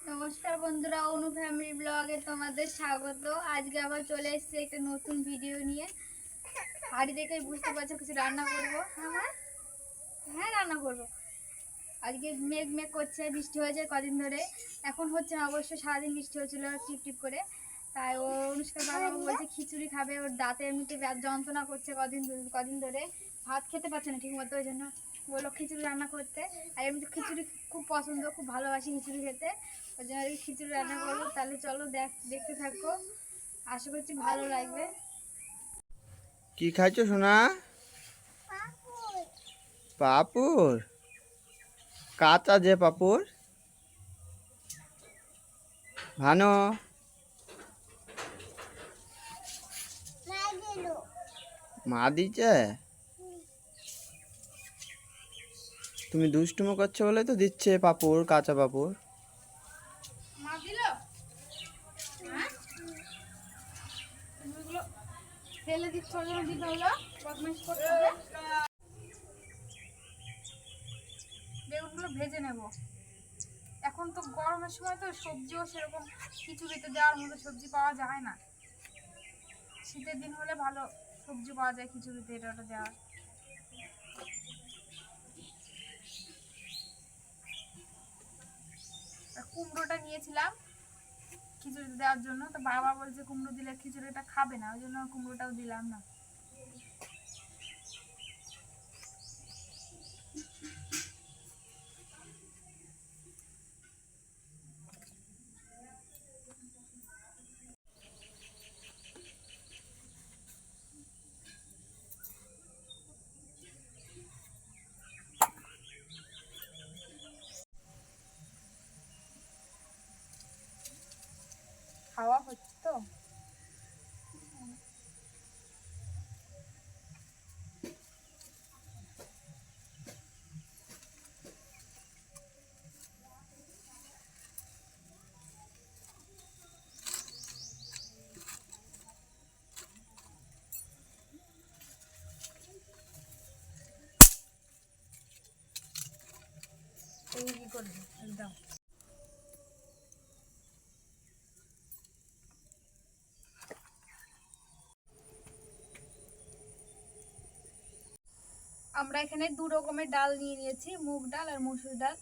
নমস্কার বন্ধুরা, অনু ফ্যামিলি ব্লগে তোমাদের স্বাগত। আজকে আবার চলে এসেছি একটা নতুন ভিডিও নিয়ে। হাড়ি দেখেই বুঝতে পারছো কিছু রান্না করবো। হ্যাঁ রান্না করবো। আজকে মেঘ মেঘ করছে, বৃষ্টি হয়েছে কদিন ধরে। এখন হচ্ছে না অবশ্য, সারাদিন বৃষ্টি হচ্ছিল টিপ টিপ করে। তাই ও অনুষ্কার বাবা বলছে খিচুড়ি খাবে, ওর দাঁতে এমনিতে যন্ত্রণা করছে কদিন ধরে, ভাত খেতে পারছে না ঠিক মতো। ওই জন্য বললো খিচুড়ি রান্না করতে। আর এমনিতে খিচুড়ি খুব পছন্দ, খুব ভালোবাসি খিচুড়ি খেতে। ওই জন্য খিচুড়ি রান্না করবো। তাহলে চলো দেখতে থাকো, আশা করছি ভালো লাগবে। কি খাইছো সোনা? পাপড়? কাঁচা যে পাপড়? ভানো মা দিচ্ছে? তুমি দুষ্টুমো করছো বলে তো দিচ্ছে পাপড়, কাঁচা পাপড়। মা দিল? ফেলে দিচ্ছ, দিতে হলো বদমাইশ করতে। বেগুনগুলো ভেজে নেব। এখন তো গরমের সময় তো সবজিও সেরকম খিচুড়িতে দেওয়ার মতো সবজি পাওয়া যায় না। শীতের দিন হলে ভালো সবজি পাওয়া যায় খিচুড়িতে এটা ওটা দেওয়ার। কুমড়োটা নিয়েছিলাম খিচুড়িতে দেওয়ার জন্য, তো বাবা বলছে কুমড়ো দিলে খিচুড়িটা খাবে না, ওই জন্য কুমড়োটাও দিলাম না। খাওয়া হচ্ছে তো। এই কি করবি একদম। আমরা এখানে দু রকমের ডাল নিয়ে নিয়েছি, মুগ ডাল আর মসুর ডাল।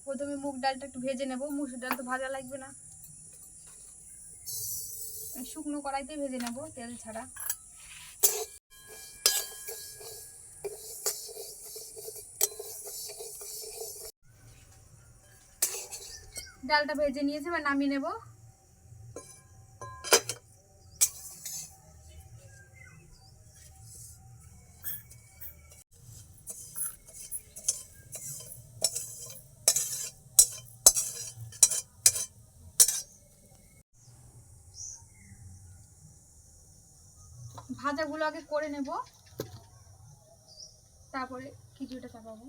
প্রথমে মুগ ডালটা একটু ভেজে নেব, মসুর ডাল তো ভাজা লাগবে না, শুকনো কড়াইতে ভেজে নেব তেল ছাড়া। ডালটা ভেজে নিয়েছি, এবার নামিয়ে নেব। ভাজাগুলো আগে করে নেব, তারপরে খিচুড়িটা চাপাবো।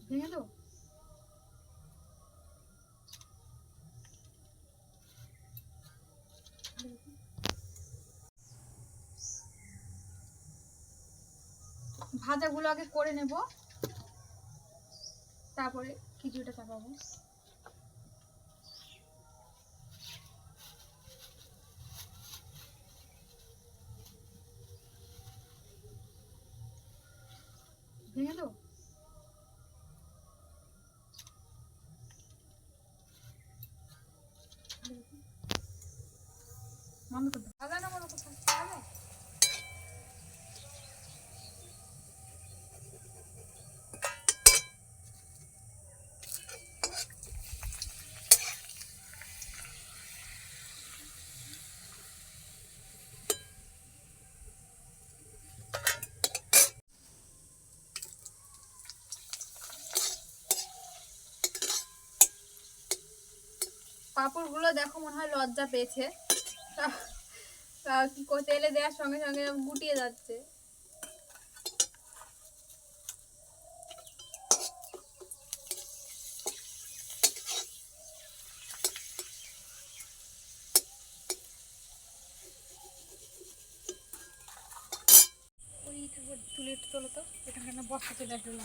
ভেঙে দেবো। ভাজাগুলো আগে করে নেব, তারপরে খিচুড়িটা চাপাবো। ভেঙে দেবো। বন্ধ করতে ভাজা না বলো কোথায় ভালো। পাঁপড়গুলো দেখো মনে হয় লজ্জা পেয়েছে, তেলে দেওয়ার সঙ্গে সঙ্গে গুটিয়ে যাচ্ছে। চলো তো এখানে বসতে চলে আসলো।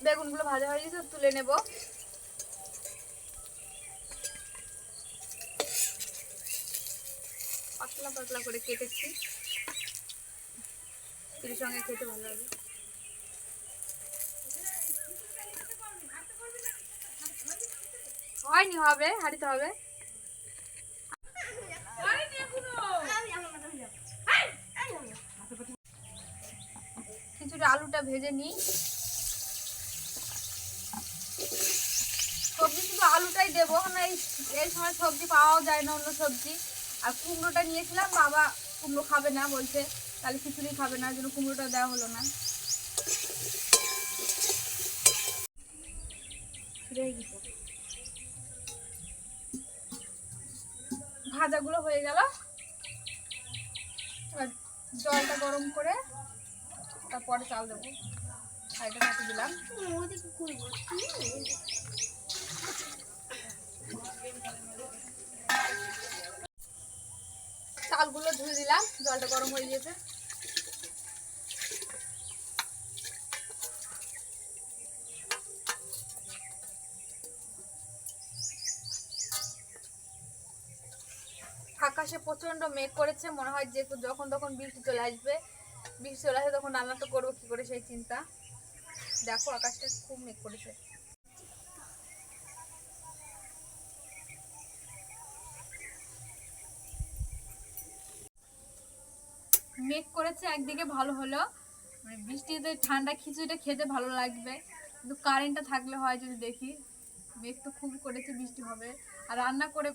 বেগুনগুলো ভাজা হয়ে গেছে, তুলে নেব। পাতলা পাতলা করে কেটেছি, এর সঙ্গে খেতে ভালো লাগে। হয়নি, হবে, হাঁড়িতে হবে। কিছুটা আলুটা ভেজে নিই। সবজি শুধু আলুটাই দেবো না, এই সময় সবজি পাওয়াও যায় না, অন্য সবজি। আর কুমড়োটা নিয়েছিলাম, বাবা কুমড়ো খাবে না বলছে, তাহলে খিচুড়ি খাবে না, জন্য কুমড়োটা দেওয়া হলো না। ভাজাগুলো হয়ে গেল, এবার জলটা গরম করে তারপরে চাল দেবো। আর এটা কাটে দিলাম। চালগুলো ধুয়ে দিলাম, জলটা গরম হয়ে গিয়েছে। আকাশে প্রচন্ড মেঘ করেছে, মনে হয় যে যখন তখন বৃষ্টি চলে আসবে। বৃষ্টি চলে আসবে তখন রান্নাটা করবো কি করে সেই চিন্তা। দেখো আকাশটা খুব মেঘ করেছে। মেঘ করেছে একদিকে ভালো হলো, মানে বৃষ্টিতে ঠান্ডা খিচুড়িটা খেতে ভালো লাগবে, কিন্তু কারেন্টটা থাকলে হয় যদি দেখি। মেঘ তো খুব করেছে, বৃষ্টি হবে আর রান্না করে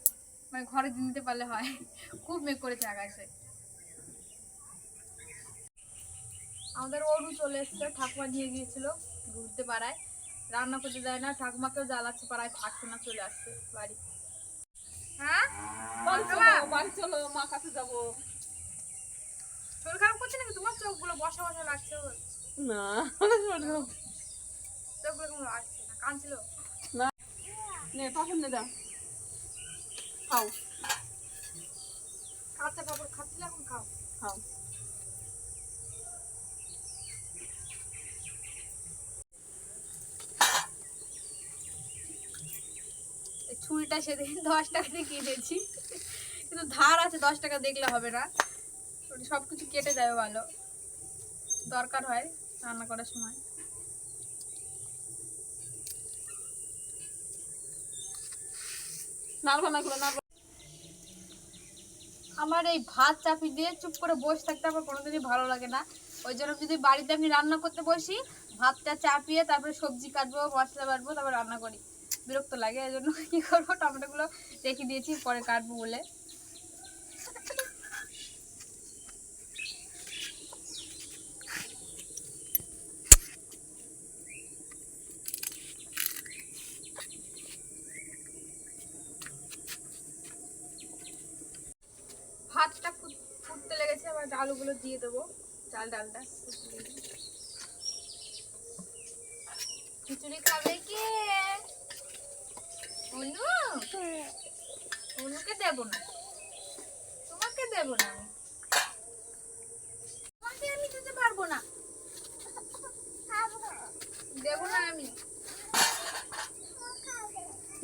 মানে ঘরে নিতে পারলে হয়। খুব মেঘ করেছে আকাশে। আমাদের অরু চলে এসছে, ঠাকুমা নিয়ে গিয়েছিল ঘুরতে পাড়ায়, রান্না করতে যায় না, ঠাকুমাকেও জ্বালাচ্ছে, পাড়ায় থাকছে না, চলে আসছে বাড়ি। হ্যাঁ বাড়ি চলো, মা কাছে যাবো। শরীর খারাপ করছে নাকি তোমার? চোখগুলো বসা বসা লাগছে। না চোখগুলো কেমন লাগছে না, কাঁদছিল না, নে পাপড় নে দাও, খাও কাঁচা পাপড় খাচ্ছিল, এখন খাও। খাও। এই ছুরিটা সেদিন 10 টাকা দিয়ে কিনেছি, কিন্তু ধার আছে, 10 টাকা দেখলে হবে না, সবকিছু কেটে যাবে, ভালো দরকার হয় রান্না করার সময়। নাড়বা না করে নাড়বা। আমার এই ভাত চাপি দিয়ে চুপ করে বসে থাকতে আমার কোনোদিনই ভালো লাগে না। ওই জন্য যদি বাড়িতে আমি রান্না করতে বসি, ভাতটা চাপিয়ে তারপরে সবজি কাটবো, মশলা বাটবো, তারপর রান্না করি। বিরক্ত লাগে, এই জন্য কি করবো, টমেটোগুলো রেখে দিয়েছি পরে কাটবো বলে। ভাতটা ফুটতে লেগেছে, আবার আলুগুলো দিয়ে দেবো, ডালটা। খিচুড়ি খাবে কে? অনু? অনুকে দেবো না, তোমাকে দেবো না, তোমাকে আমি দিতে পারবো না, দেবো না আমি।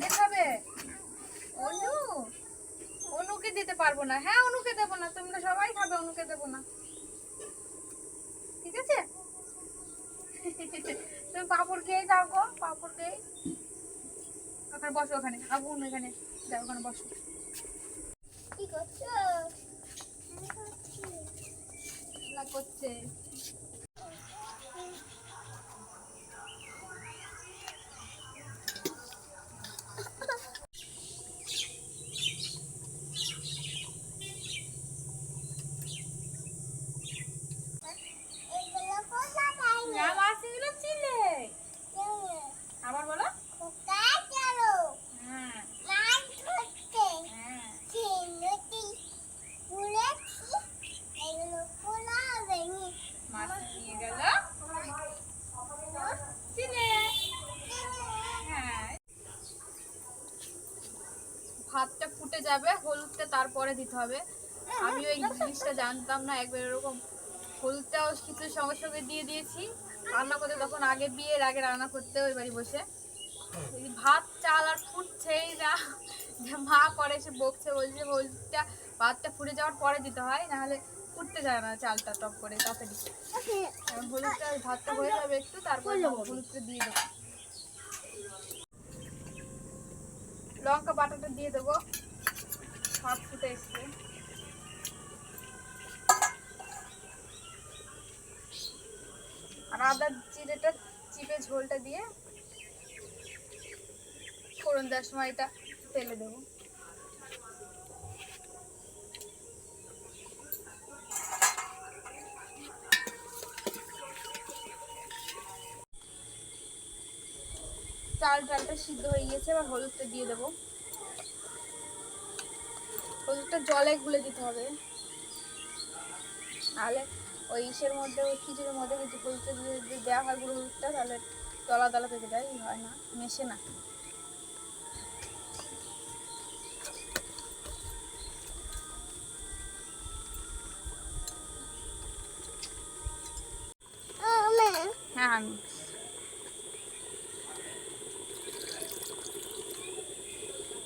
দেখাবে অনু? অনুকে দিতে পারবো না। হ্যাঁ, অনুকে দেবো না, তোমরা সবাই খাবে, অনুকে দেবো না, ঠিক আছে? তুমি পাপড় খেয়ে যাও গো, পাপড় খেয়ে। ওখানে বসো, ওখানে আগুন, এখানে যাও, ওখানে বসো। কি করছো? খেলা করছে। ভাতটা ফুটে যাবে, হলুদটা তারপরে দিতে হবে। আমি ওই জিনিসটা জানতাম না, একবার এরকম হলুদটাও খিচুড়ির সঙ্গে সঙ্গে দিয়ে দিয়েছি রান্না করতে। তখন আগে বিয়ের আগে রান্না করতে ওই বাড়ি বসে ভাত চাল আর ফুটছেই না, যে মা করে সে বকছে, বলছে হলুদটা ভাতটা ফুটে যাওয়ার পরে দিতে হয়, নাহলে ফুটতে যায় না চালটা টপ করে তাড়াতাড়ি। হলুদটা ভাতটা হয়ে যাবে একটু, তারপরে হলুদটা দিয়ে দেবো, লঙ্কা বাটাটা দিয়ে দেবো। ভাত ফুটে এসছে, আর আদা জিরেটা চিপে ঝোলটা দিয়ে ফোড়ন দেওয়ার সময় এটা ফেলে দেবো। চালটা সিদ্ধ হয়ে গিয়েছে, এবার হলুদটা দিয়ে দেবো। হলুদটা জলে গুলে দিতে হবে, নাহলে ওই ইসের মধ্যে, ওই খিচুড়ির মধ্যে যদি হলুদটা যদি দেওয়া হয় গুঁড়ো হলুদটা, তাহলে দলা দলা পেকে যায়, হয় না, মেশে না। হ্যাঁ আমি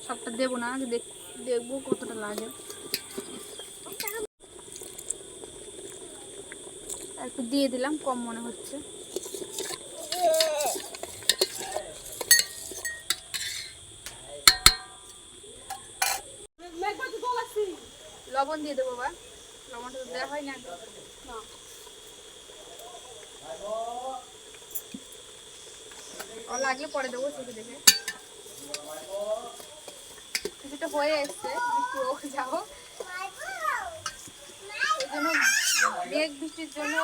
সবটা দেবো না, আগে দেখবো কতটা লাগে। একটু দিয়ে দিলাম, কম মনে হচ্ছে। লবণ দিয়ে দেবো, বা লবণটা তো দেওয়া হয় না, লাগলে পরে দেবো সেটা দেখে। কিছুটা হয়ে এসছে, একটু যাও, ওই জন্য মেঘ বৃষ্টির জন্য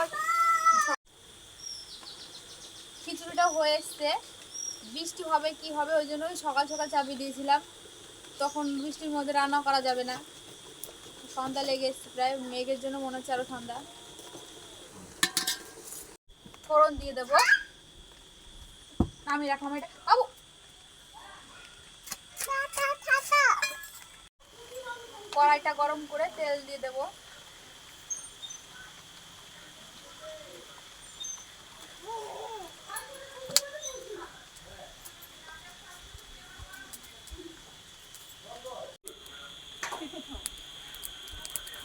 খিচুড়িটা হয়ে এসছে। বৃষ্টি হবে কি হবে, ওই জন্যই সকাল সকাল চাপিয়ে দিয়েছিলাম, তখন বৃষ্টির মধ্যে রান্না করা যাবে না। সন্ধ্যা লেগে এসছে প্রায়, মেঘের জন্য মনে হচ্ছে আরো ঠান্ডা। ফোড়ন দিয়ে দেবো, আমি রাখলাম এটা বাবু। কড়াইটা গরম করে তেল দিয়ে দেবো,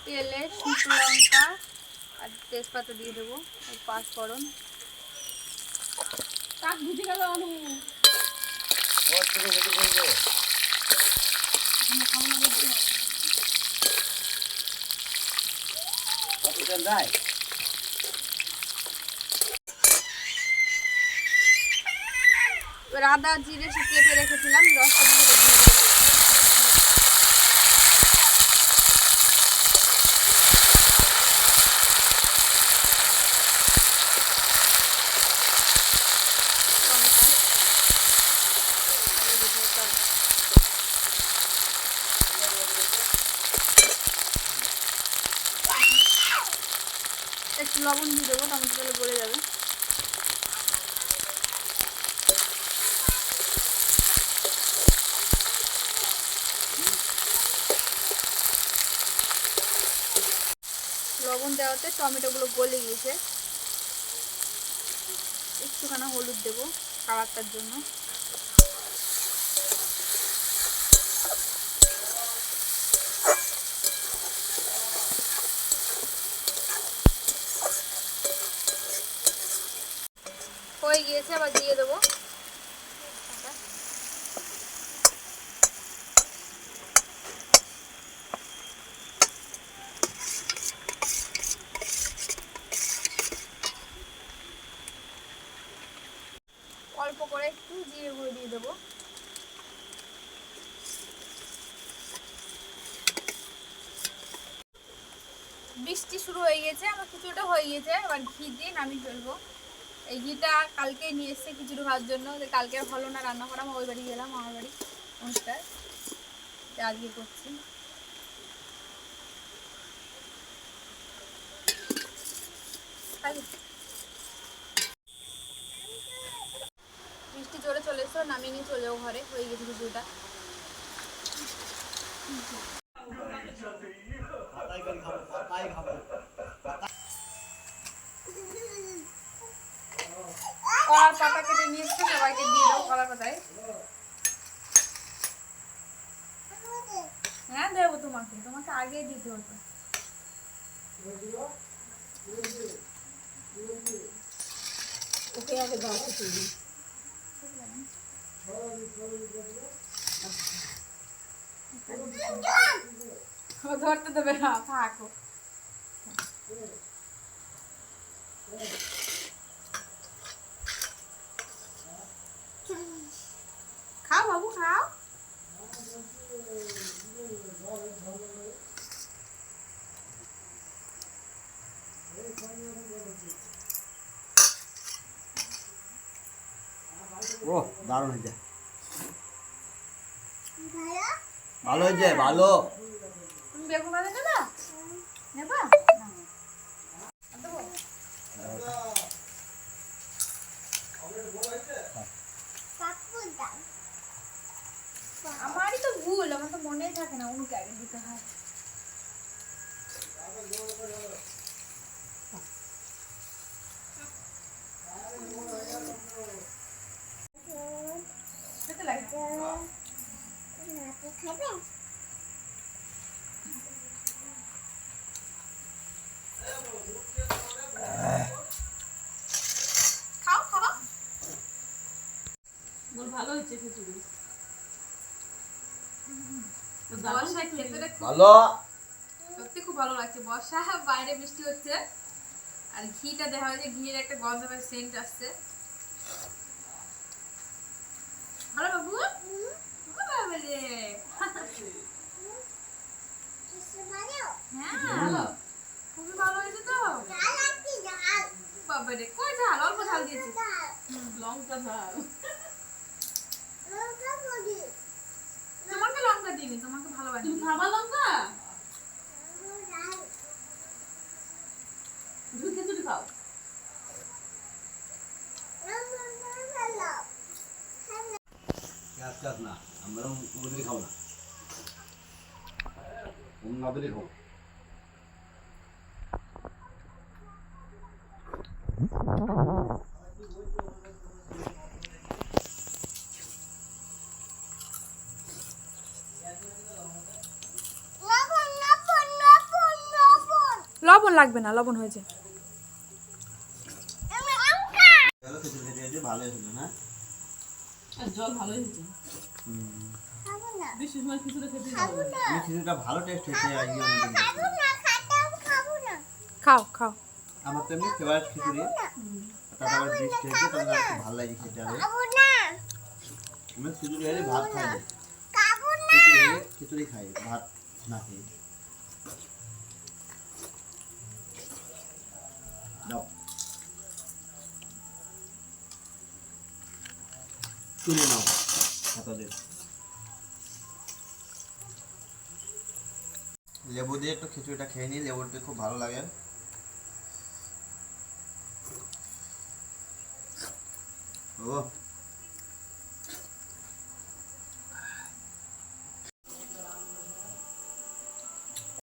তেলে শুকনো লঙ্কা আর তেজপাতা দিয়ে দেবো, আর পাঁচফোড়ন। কাক বুঝে গেল অনু। এবার আদা জিরে কেটে রেখেছিলাম, রসটা দিয়ে দিলাম। একটু লবণ দিয়ে দেবো, টমেটো তাহলে গলে যাবে। লবণ দেওয়াতে টমেটোগুলো গলে গিয়েছে। একটুখানি হলুদ দেবো কালারটার জন্য। হয়ে গিয়েছে, আবার দিয়ে দেবো। অল্প করে একটু জিরে গুঁড়ো দিয়ে দেবো। বৃষ্টি শুরু হয়ে গেছে, আমার খিচুড়িটা হয়ে গেছে, এবার ঘি দিয়ে নামিয়ে ফেলবো। এই ঘিটা কালকেই নিয়ে এসছে খিচুড়ি খাওয়ার জন্য, কালকে আর হলো না রান্না করা, ওই বাড়ি গেলাম, আমার বাড়ি অনুষ্ঠান আজকে করছি। বৃষ্টি জোরে চলে এসো, নামিয়ে নিয়ে চলে যাবো ঘরে, হয়ে গেছে খিচুড়িটা। কলার পাতা কেটে নিয়ে এসে সবাইকে দিয়ে দাও কলার পাতায়। হ্যাঁ দেবো তোমাকে, তোমাকে আগে দিতে হতো। ওকে আগে দাও খিচুড়ি। ও ধরতে দেবে না, থাকো। খাও বাবু খাও। ও দারুণ হয়েছে, ভালো হয়েছে, ভালো। তুমি বেগুন ভাজা নেবা? নেবা? দেবো? আমারই তো ভুল, আমার তো মনেই থাকে না অনুকে আগে দিতে হয়। খেতে লাগে? খাও খাও। বল ভালো হয়েছে খিচুড়ি। বর্ষা খেতে ভালো। সত্যি খুব ভালো লাগছে। বর্ষা, বাইরে বৃষ্টি হচ্ছে আর ঘিটা দেখা যায়, ঘিয়ের একটা গন্ধ সেন্ট আসছে। ভালো বাবু? বাবা রে। হ্যাঁ ভালো, খুবই ভালো হয়েছে তো। বাবা রে, কই ঝাল? অল্প ঝাল দিয়েছি। লঙ্কা ঝাল। তোমাকে লঙ্কা দিইনি, তোমাকে ভালো তুমি বানিয়ে খাবা লঙ্কা? তুমি খিচুড়ি খাও। না আমরা ওদের খাও না, অন্যদের খাও। লবণ লাগবে না, লবণ হয়েছে। খিচুড়ি খেতে ভালো হয়েছিল না? আর জল ভালো হয়েছে। বৃষ্টির সময় খিচুড়ি খেতে ভালো লাগে। খিচুড়িটা ভালো টেস্ট হয়েছে আজকে অনেকদিন পরে। খাও খাও। আমার তো এমনি ফেভারিট খিচুড়ি, তারপর আবার বৃষ্টি হয়েছে, তখন আর একটু ভালো লাগে খেতে। আরো আমি খিচুড়ি হলে ভাত খাই না, খিচুড়ি হলে খিচুড়ি খাই, ভাত না খাই। দাও তুলে নাও হাতাদের। লেবু দিয়ে একটু খিচুড়িটা খেয়ে নিই, লেবু দিয়ে খুব ভালো লাগে। ও